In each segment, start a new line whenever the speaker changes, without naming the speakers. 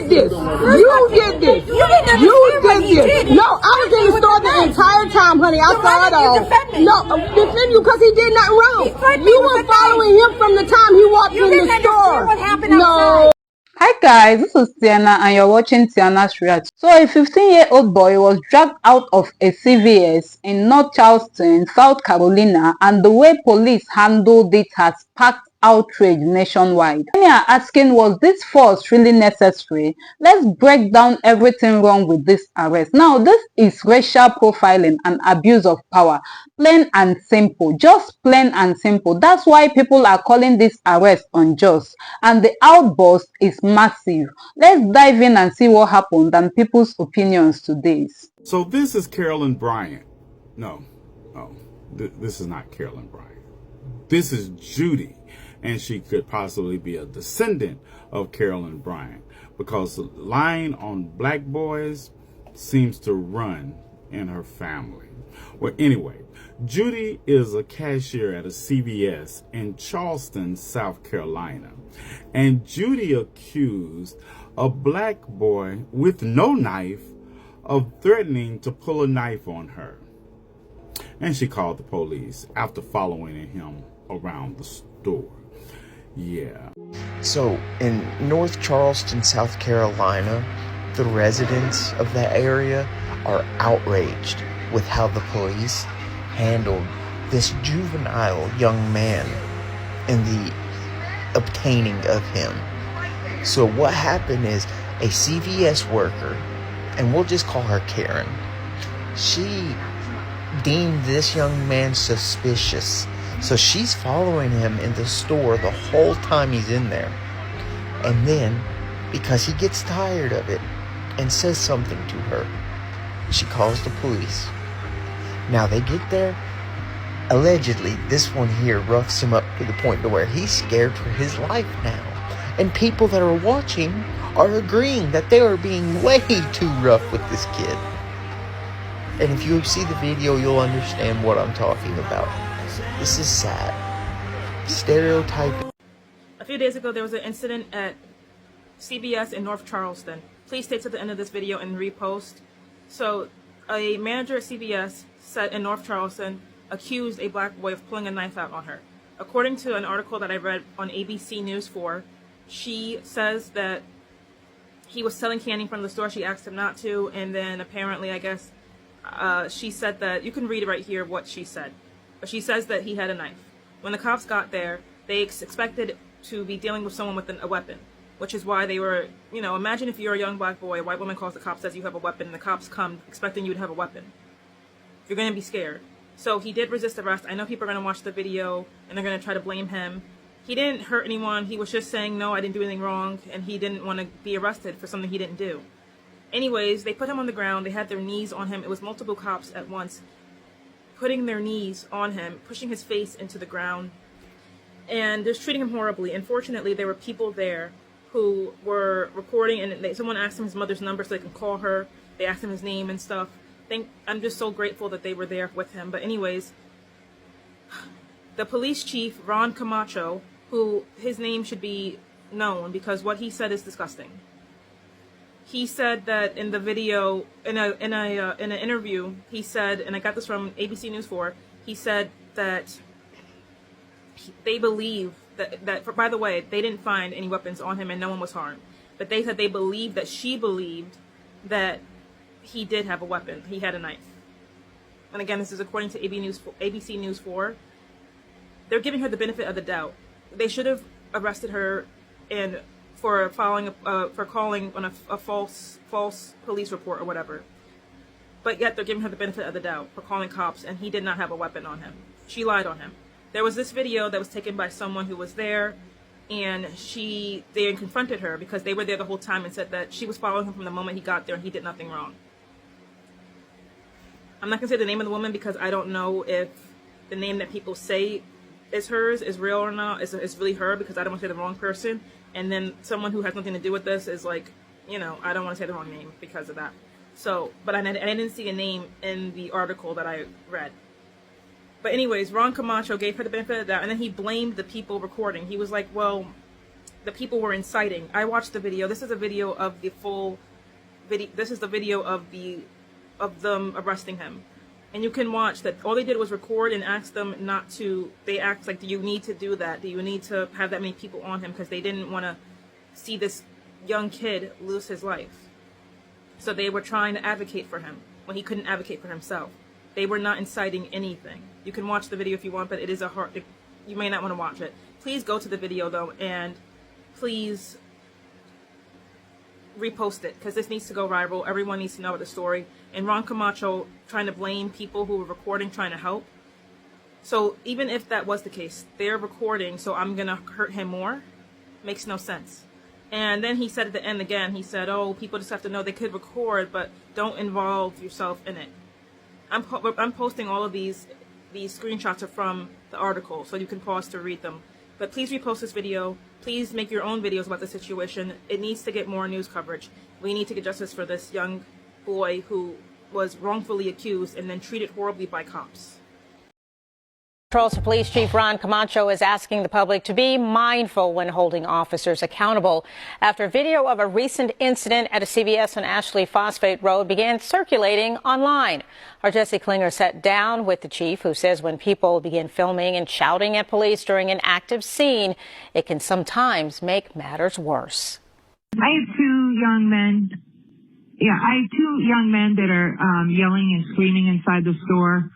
did this. You did this. You did this. No, I was in the store the entire time, honey. I saw it all. No, defend you because he did nothing wrong. You were following him from the time he walked in the store. No.
Hi guys, this is Tiana and you're watching Tiana's React. So a 15-year-old boy was dragged out of a CVS in North Charleston, South Carolina, and the way police handled it has sparked outrage nationwide. Many are asking, was this force really necessary? Let's break down everything wrong with this arrest. Now, this is racial profiling and abuse of power. Plain and simple. Just plain and simple. That's why people are calling this arrest unjust. And the outburst is massive. Let's dive in and see what happened and people's opinions today.
So this is Carolyn Bryant. No, this is not Carolyn Bryant. This is Judy, and she could possibly be a descendant of Carolyn Bryant because lying on black boys seems to run in her family. Well, anyway, Judy is a cashier at a CVS in Charleston, South Carolina, and Judy accused a black boy with no knife of threatening to pull a knife on her. And she called the police after following him around the store. Yeah.
So in North Charleston, South Carolina, the residents of that area are outraged with how the police handled this juvenile young man and the obtaining of him. So what happened is a CVS worker, and we'll just call her Karen, she deemed this young man suspicious. So she's following him in the store the whole time he's in there. And then, because he gets tired of it and says something to her, she calls the police. Now they get there. Allegedly, this one here roughs him up to the point to where he's scared for his life now. And people that are watching are agreeing that they are being way too rough with this kid. And if you see the video, you'll understand what I'm talking about. This is sad. Stereotyping.
A few days ago, there was an incident at CVS in North Charleston. Please stay to the end of this video and repost. So, a manager at CVS said in North Charleston accused a black boy of pulling a knife out on her. According to an article that I read on ABC News 4, she says that he was selling candy from the store. She asked him not to, and then apparently, I guess, she said that, you can read right here what she said, but she says that he had a knife. When the cops got there, they expected to be dealing with someone with a weapon, which is why they were, imagine if you're a young black boy, a white woman calls the cops, says you have a weapon, and the cops come expecting you to have a weapon. You're going to be scared. So he did resist arrest. I know people are going to watch the video, and they're going to try to blame him. He didn't hurt anyone. He was just saying, no, I didn't do anything wrong, and he didn't want to be arrested for something he didn't do. Anyways, they put him on the ground. They had their knees on him. It was multiple cops at once putting their knees on him, pushing his face into the ground, and just treating him horribly. Unfortunately, there were people there who were recording, and someone asked him his mother's number so they can call her. They asked him his name and stuff. I'm just so grateful that they were there with him. But anyways, the police chief, Ron Camacho, who his name should be known because what he said is disgusting. He said that in the video, in an interview, he said, and I got this from ABC News 4, he said that they believe that by the way, they didn't find any weapons on him and no one was harmed. But they said they believed that she believed that he did have a weapon. He had a knife. And again, this is according to ABC News 4. They're giving her the benefit of the doubt. They should have arrested her and for calling on a false police report or whatever. But yet they're giving her the benefit of the doubt for calling cops, and he did not have a weapon on him. She lied on him. There was this video that was taken by someone who was there, and they confronted her because they were there the whole time and said that she was following him from the moment he got there and he did nothing wrong. I'm not going to say the name of the woman because I don't know if the name that people say is hers is real or not. It's really her because I don't want to say the wrong person. And then someone who has nothing to do with this is like, I don't want to say the wrong name because of that. So, but I didn't see a name in the article that I read. But anyways, Ron Camacho gave her the benefit of the doubt, and then he blamed the people recording. He was like, well, the people were inciting. I watched the video. This is a video of the full video. This is the video of them arresting him. And you can watch that all they did was record and ask them not to. They asked, like, do you need to do that? Do you need to have that many people on him? Because they didn't want to see this young kid lose his life. So they were trying to advocate for him when he couldn't advocate for himself. They were not inciting anything. You can watch the video if you want, but it is you may not want to watch it. Please go to the video, though, and please repost it, because this needs to go viral. Everyone needs to know the story. And Ron Camacho trying to blame people who were recording, trying to help. So even if that was the case, they're recording, so I'm going to hurt him more, makes no sense. And then he said at the end again, he said, oh, people just have to know they could record, but don't involve yourself in it. I'm posting all of these screenshots are from the article, so you can pause to read them. But please repost this video. Please make your own videos about the situation. It needs to get more news coverage. We need to get justice for this young boy who was wrongfully accused and then treated horribly by cops.
Charleston Police Chief Ron Camacho is asking the public to be mindful when holding officers accountable after video of a recent incident at a CVS on Ashley Phosphate Road began circulating online. Our Jesse Klinger sat down with the chief, who says when people begin filming and shouting at police during an active scene, it can sometimes make matters worse.
I have two young men. I have two young men that are yelling and screaming inside the store.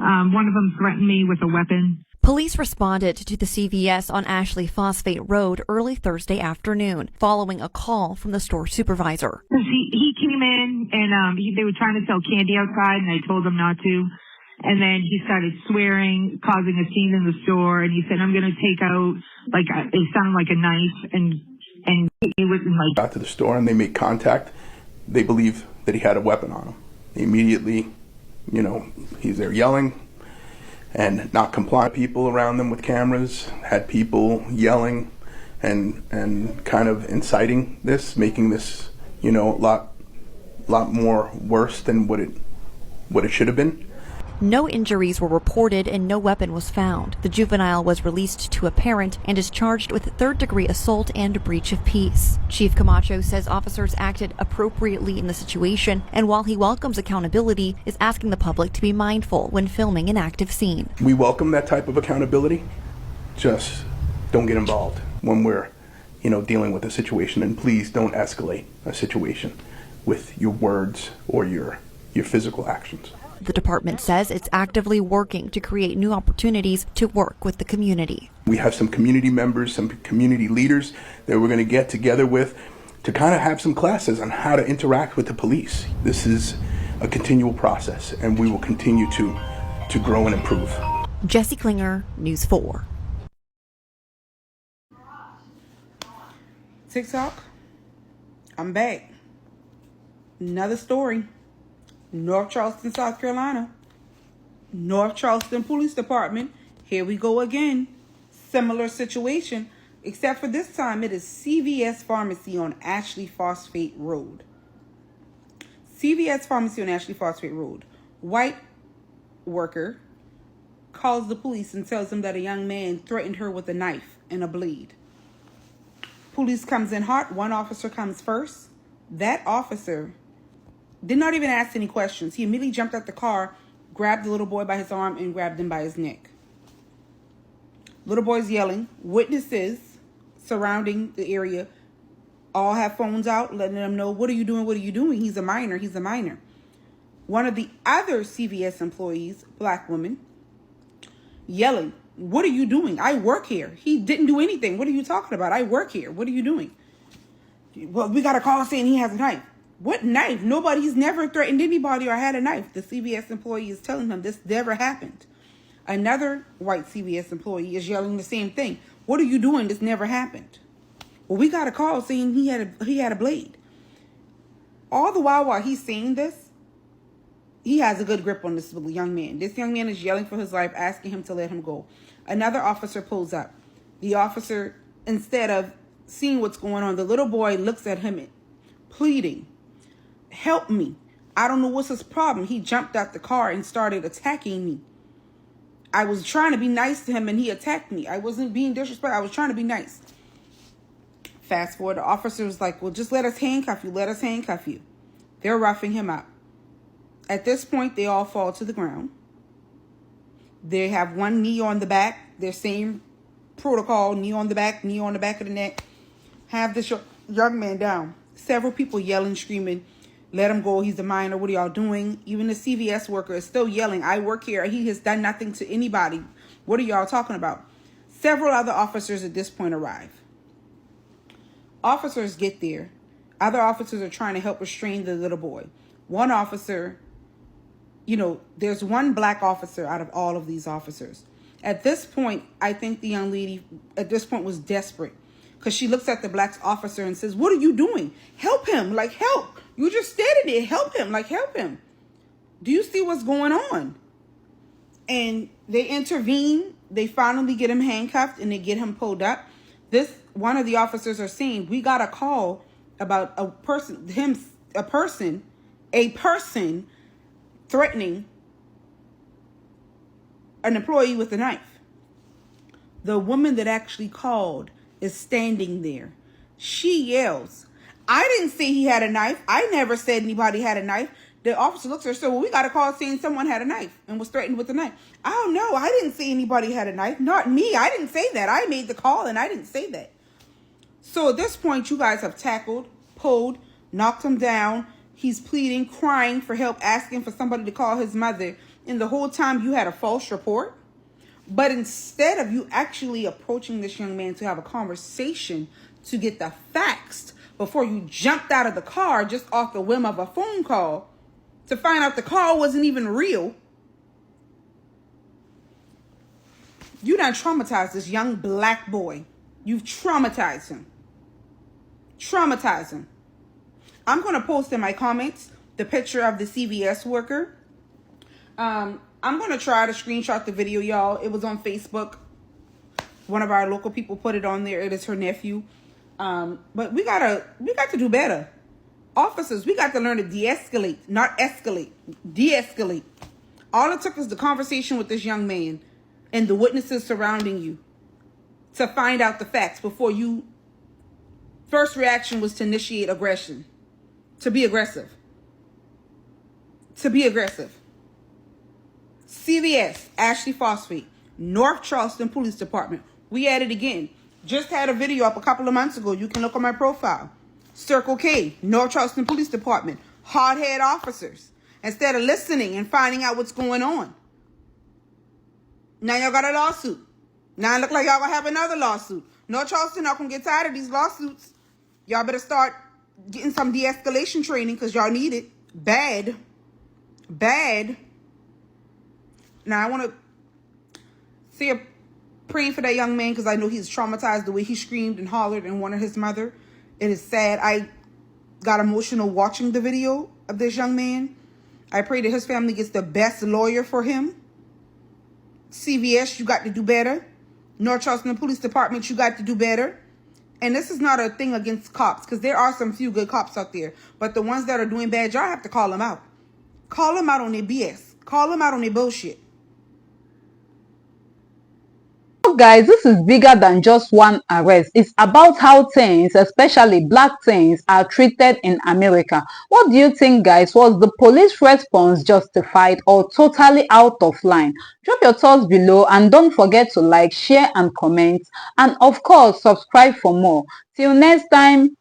One of them threatened me with a weapon.
Police responded to the CVS on Ashley Phosphate Road early Thursday afternoon, following a call from the store supervisor.
He came in and they were trying to sell candy outside, and I told them not to. And then he started swearing, causing a scene in the store, and he said, I'm going to take out, it sounded like a knife, and it wasn't like...
Got to the store and they made contact. They believe that he had a weapon on him. They immediately... he's there yelling and not complying. People around them with cameras had people yelling and kind of inciting this, making this, a lot more worse than what it should have been.
No injuries were reported and no weapon was found. The juvenile was released to a parent and is charged with third-degree assault and breach of peace. Chief Camacho says officers acted appropriately in the situation, and while he welcomes accountability, is asking the public to be mindful when filming an active scene.
We welcome that type of accountability. Just don't get involved when we're, dealing with a situation, and please don't escalate a situation with your words or your physical actions.
The department says it's actively working to create new opportunities to work with the community.
We have some community members, some community leaders that we're going to get together with to kind of have some classes on how to interact with the police. This is a continual process, and we will continue to grow and improve.
Jesse Klinger, News 4.
TikTok, I'm back. Another story. North Charleston, South Carolina. North Charleston Police Department. Here we go again. Similar situation, except for this time it is CVS Pharmacy on Ashley Phosphate Road. CVS Pharmacy on Ashley Phosphate Road. White worker calls the police and tells them that a young man threatened her with a knife and a blade. Police comes in hot. One officer comes first. That officer did not even ask any questions. He immediately jumped out the car, grabbed the little boy by his arm, and grabbed him by his neck. Little boy's yelling. Witnesses surrounding the area all have phones out, letting them know, what are you doing? What are you doing? He's a minor. He's a minor. One of the other CVS employees, black woman, yelling, what are you doing? I work here. He didn't do anything. What are you talking about? I work here. What are you doing? Well, we got a call saying he has a knife. What knife? Nobody's never threatened anybody or had a knife. The CVS employee is telling him this never happened. Another white CVS employee is yelling the same thing. What are you doing? This never happened. Well, we got a call saying he had a blade. All the while he's saying this, he has a good grip on this young man. This young man is yelling for his life, asking him to let him go. Another officer pulls up. The officer, instead of seeing what's going on, the little boy looks at him pleading, help me. I don't know what's his problem. He jumped out the car and started attacking me. I was trying to be nice to him and he attacked me. I wasn't being disrespectful. I was trying to be nice. Fast forward, the officer was like, well, just let us handcuff you. Let us handcuff you. They're roughing him up. At this point, they all fall to the ground. They have one knee on the back. Their same protocol, knee on the back of the neck. Have this young man down. Several people yelling, screaming, let him go. He's a minor. What are y'all doing? Even the CVS worker is still yelling, I work here. He has done nothing to anybody. What are y'all talking about? Several other officers at this point arrive. Officers get there. Other officers are trying to help restrain the little boy. One officer, there's one black officer out of all of these officers. At this point, I think the young lady at this point was desperate because she looks at the black officer and says, what are you doing? Help him. Like, help. You just standing there. Help him. Like, help him. Do you see what's going on? And they intervene. They finally get him handcuffed and they get him pulled up. One of the officers are saying, we got a call about a person threatening an employee with a knife. The woman that actually called is standing there. She yells, I didn't say he had a knife. I never said anybody had a knife. The officer looks at her and said, well, we got a call saying someone had a knife and was threatened with a knife. I don't know. I didn't say anybody had a knife. Not me. I didn't say that. I made the call and I didn't say that. So at this point, you guys have tackled, pulled, knocked him down. He's pleading, crying for help, asking for somebody to call his mother. And the whole time you had a false report. But instead of you actually approaching this young man to have a conversation to get the facts before you jumped out of the car just off the whim of a phone call to find out the call wasn't even real, you done traumatized this young black boy. You've traumatized him. Traumatized him. I'm going to post in my comments the picture of the CVS worker. I'm going to try to screenshot the video, y'all. It was on Facebook. One of our local people put it on there. It is her nephew. But we got to do better. Officers, we got to learn to de-escalate, not escalate. De-escalate. All it took was the conversation with this young man and the witnesses surrounding you to find out the facts before you. First reaction was to initiate aggression. To be aggressive. To be aggressive. CVS, Ashley Phosphate, North Charleston Police Department. We at it again. Just had a video up a couple of months ago. You can look on my profile. Circle K, North Charleston Police Department. Hardhead officers. Instead of listening and finding out what's going on. Now y'all got a lawsuit. Now it look like y'all gonna have another lawsuit. North Charleston, y'all gonna get tired of these lawsuits. Y'all better start getting some de-escalation training because y'all need it. Bad. Bad. Now I want to say a praying for that young man because I know he's traumatized the way he screamed and hollered and wanted his mother. It is sad. I got emotional watching the video of this young man. I pray that his family gets the best lawyer for him. CVS, you got to do better. North Charleston Police Department, you got to do better. And this is not a thing against cops because there are some few good cops out there. But the ones that are doing bad, y'all have to call them out. Call them out on their BS. Call them out on their bullshit.
Guys, this is bigger than just one arrest. It's about how teens, especially black teens, are treated in America. What do you think, guys? Was the police response justified or totally out of line? Drop your thoughts below and don't forget to like, share and comment, and of course subscribe for more. Till next time.